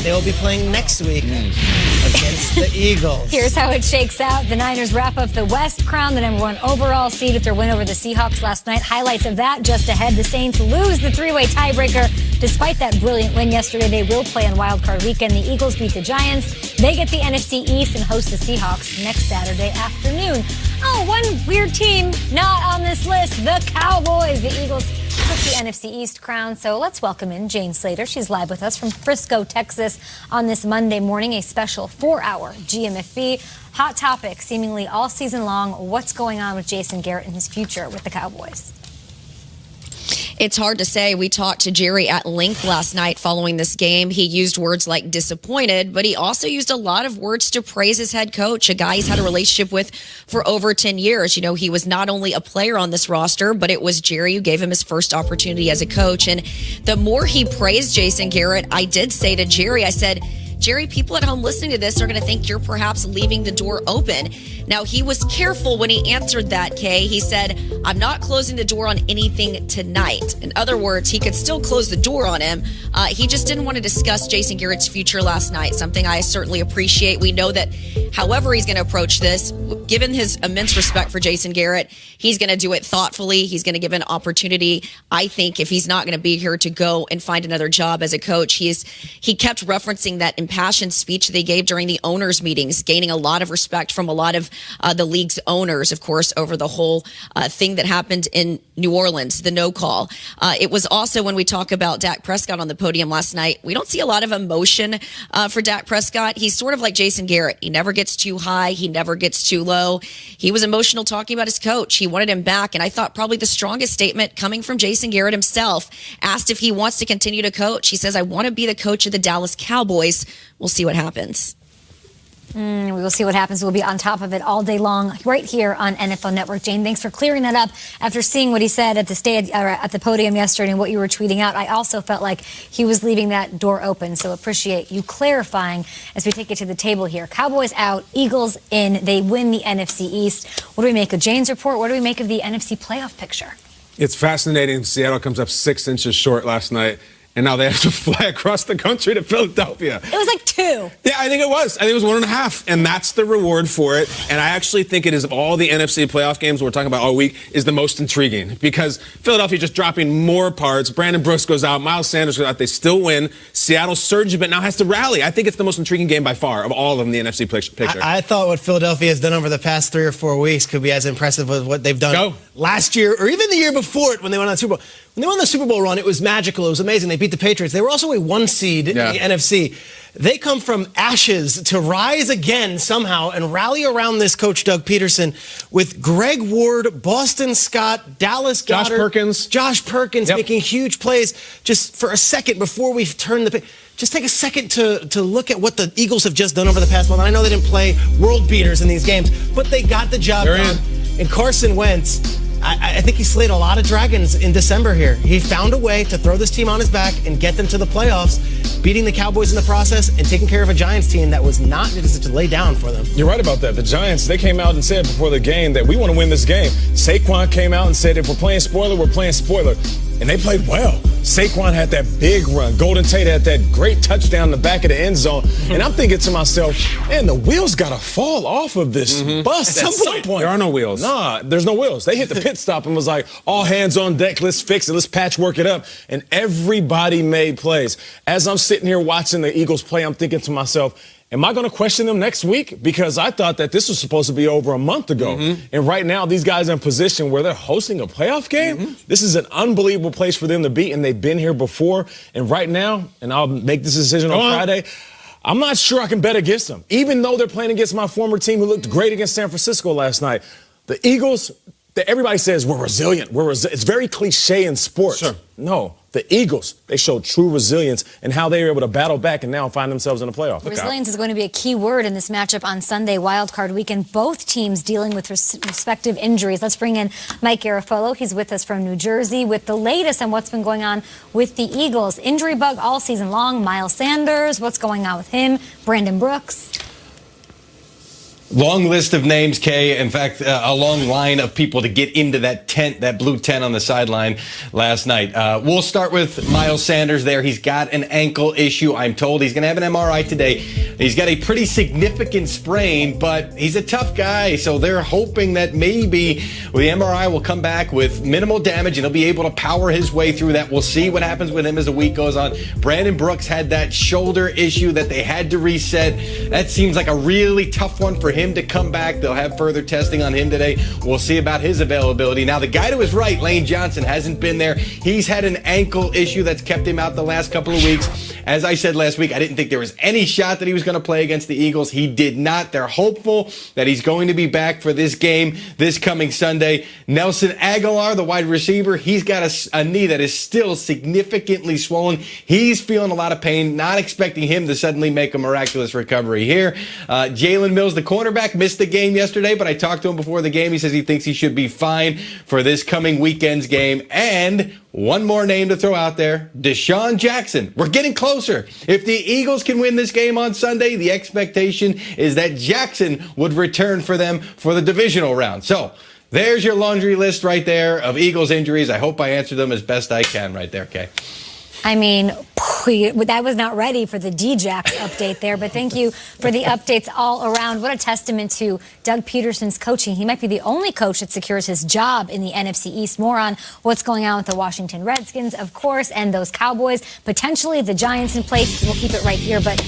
they will be playing next week against the Eagles. Here's how it shakes out. The Niners wrap up the West, crown the #1 overall seed with their win over the Seahawks last night. Highlights of that just ahead. The Saints lose the three-way tiebreaker. Despite that brilliant win yesterday, they will play on Wild Card Weekend. The Eagles beat the Giants. They get the NFC East and host the Seahawks next Saturday afternoon. Oh, one weird team not on this list, the Cowboys. The Eagles took the NFC East crown. So let's welcome in Jane Slater. She's live with us from Frisco, Texas on this Monday morning, a special 4-hour GMFB. Hot topic seemingly all season long. What's going on with Jason Garrett and his future with the Cowboys? It's hard to say. We talked to Jerry at length last night following this game. He used words like disappointed, but he also used a lot of words to praise his head coach, a guy he's had a relationship with for over 10 years. You know, he was not only a player on this roster, but it was Jerry who gave him his first opportunity as a coach. And the more he praised Jason Garrett, I did say to Jerry, I said, Jerry, people at home listening to this are going to think you're perhaps leaving the door open. Now, he was careful when he answered that, Kay. He said, I'm not closing the door on anything tonight. In other words, he could still close the door on him. He just didn't want to discuss Jason Garrett's future last night, something I certainly appreciate. We know that however he's going to approach this, given his immense respect for Jason Garrett, he's going to do it thoughtfully. He's going to give an opportunity, I think, if he's not going to be here, to go and find another job as a coach. He kept referencing that impassioned speech they gave during the owners' meetings, gaining a lot of respect from a lot of the league's owners, of course, over the whole thing that happened in New Orleans, the no call. It was also, when we talk about Dak Prescott on the podium last night, we don't see a lot of emotion for Dak Prescott. He's sort of like Jason Garrett. He never gets too high. He never gets too low. He was emotional talking about his coach. He wanted him back. And I thought probably the strongest statement coming from Jason Garrett himself, asked if he wants to continue to coach. He says, I want to be the coach of the Dallas Cowboys. We'll see what happens. We will see what happens. We'll be on top of it all day long right here on NFL Network. Jane, thanks for clearing that up. After seeing what he said at the podium yesterday and what you were tweeting out, I also felt like he was leaving that door open. So appreciate you clarifying as we take it to the table here. Cowboys out, Eagles in. They win the NFC East. What do we make of Jane's report? What do we make of the NFC playoff picture? It's fascinating. Seattle comes up 6 inches short last night. And now they have to fly across the country to Philadelphia. It was like 2. Yeah, I think it was. I think it was 1.5. And that's the reward for it. And I actually think it is, of all the NFC playoff games we're talking about all week, is the most intriguing. Because Philadelphia just dropping more parts. Brandon Brooks goes out. Miles Sanders goes out. They still win. Seattle surges, but now has to rally. I think it's the most intriguing game by far of all of them in the NFC picture. I thought what Philadelphia has done over the past 3 or 4 weeks could be as impressive as what they've done last year or even the year before it when they won that Super Bowl. When they won the Super Bowl run, it was magical. It was amazing. They beat the Patriots. They were also a 1 seed in the NFC. They come from ashes to rise again somehow and rally around this coach, Doug Peterson, with Greg Ward, Boston Scott, Dallas Goedert, Josh Perkins making huge plays. Just for a second before we turn the page, just take a second to look at what the Eagles have just done over the past month. I know they didn't play world beaters in these games, but they got the job done. And Carson Wentz, I think he slayed a lot of dragons in December here. He found a way to throw this team on his back and get them to the playoffs, beating the Cowboys in the process and taking care of a Giants team that was not just to lay down for them. You're right about that. The Giants, they came out and said before the game that we want to win this game. Saquon came out and said, if we're playing spoiler, we're playing spoiler. And they played well. Saquon had that big run. Golden Tate had that great touchdown in the back of the end zone. And I'm thinking to myself, man, the wheels got to fall off of this bus at some point. There are no wheels. Nah, there's no wheels. They hit the pit stop and was like, all hands on deck, let's fix it, let's patchwork it up. And everybody made plays. As I'm sitting here watching the Eagles play, I'm thinking to myself, am I going to question them next week? Because I thought that this was supposed to be over a month ago. And right now, these guys are in position where they're hosting a playoff game. This is an unbelievable place for them to be, and they've been here before. And right now, and I'll make this decision on Friday, I'm not sure I can bet against them. Even though they're playing against my former team who looked great against San Francisco last night. The Eagles, everybody says we're resilient. It's very cliche in sports. No. The Eagles, they showed true resilience in how they were able to battle back and now find themselves in the playoff. Resilience is going to be a key word in this matchup on Sunday, Wild Card Weekend. Both teams dealing with respective injuries. Let's bring in Mike Garafolo. He's with us from New Jersey with the latest on what's been going on with the Eagles. Injury bug all season long. Miles Sanders, what's going on with him? Brandon Brooks. Long list of names, Kay. In fact, a long line of people to get into that tent, that blue tent on the sideline last night. We'll start with Miles Sanders there. He's got an ankle issue, I'm told. He's going to have an MRI today. He's got a pretty significant sprain, but he's a tough guy, so they're hoping that maybe the MRI will come back with minimal damage and he'll be able to power his way through that. We'll see what happens with him as the week goes on. Brandon Brooks had that shoulder issue that they had to reset. That seems like a really tough one for him to come back. They'll have further testing on him today. We'll see about his availability. Now, the guy to his right, Lane Johnson, hasn't been there. He's had an ankle issue that's kept him out the last couple of weeks. As I said last week, I didn't think there was any shot that he was going to play against the Eagles. He did not. They're hopeful that he's going to be back for this game this coming Sunday. Nelson Aguilar, the wide receiver, he's got a knee that is still significantly swollen. He's feeling a lot of pain. Not expecting him to suddenly make a miraculous recovery here. Jalen Mills, the cornerback, missed the game yesterday, but I talked to him before the game. He says he thinks he should be fine for this coming weekend's game. And one more name to throw out there, Deshaun Jackson. We're getting closer. If the Eagles can win this game on Sunday, the expectation is that Jackson would return for them for the divisional round. So there's your laundry list right there of Eagles injuries. I hope I answered them as best I can right there, Kay. I mean, that was not ready for the D-Jacks update there, but thank you for the updates all around. What a testament to Doug Peterson's coaching. He might be the only coach that secures his job in the NFC East. More on what's going on with the Washington Redskins, of course, and those Cowboys, potentially the Giants in place. We'll keep it right here, but